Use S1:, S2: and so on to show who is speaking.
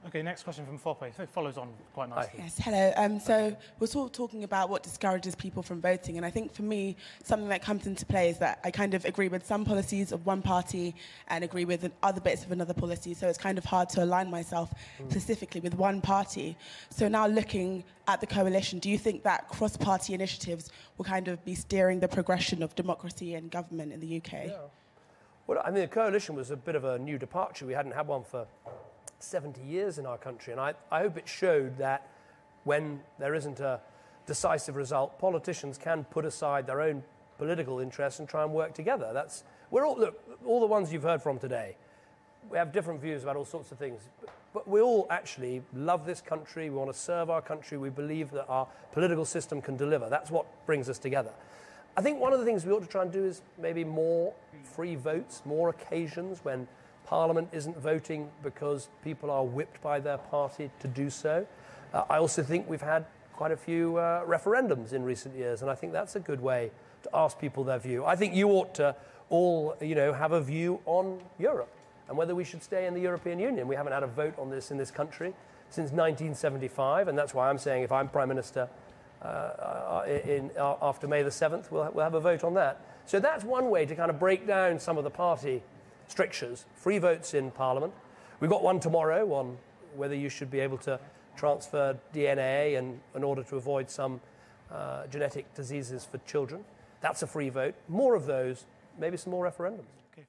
S1: Okay, next question from Fope. It follows on quite nicely.
S2: Yes, hello. So we're sort of talking about what discourages people from voting, and I think for me, something that comes into play is that I kind of agree with some policies of one party and agree with other bits of another policy, so it's kind of hard to align myself specifically with one party. So now looking at the coalition, do you think that cross-party initiatives will kind of be steering the progression of democracy and government in the UK?
S3: Yeah. Well, I mean, the coalition was a bit of a new departure. We hadn't had one for 70 years in our country, and I hope it showed that when there isn't a decisive result, politicians can put aside their own political interests and try and work together. Look, all the ones you've heard from today, we have different views about all sorts of things, but we all actually love this country, we want to serve our country, we believe that our political system can deliver. That's what brings us together. I think one of the things we ought to try and do is maybe more free votes, more occasions when Parliament isn't voting because people are whipped by their party to do so. I also think we've had quite a few referendums in recent years, and I think that's a good way to ask people their view. I think you ought to all, have a view on Europe and whether we should stay in the European Union. We haven't had a vote on this in this country since 1975, and that's why I'm saying if I'm Prime Minister after May the 7th, we'll have a vote on that. So that's one way to kind of break down some of the party strictures, free votes in Parliament. We've got one tomorrow on whether you should be able to transfer DNA in order to avoid some genetic diseases for children. That's a free vote. More of those, maybe some more referendums.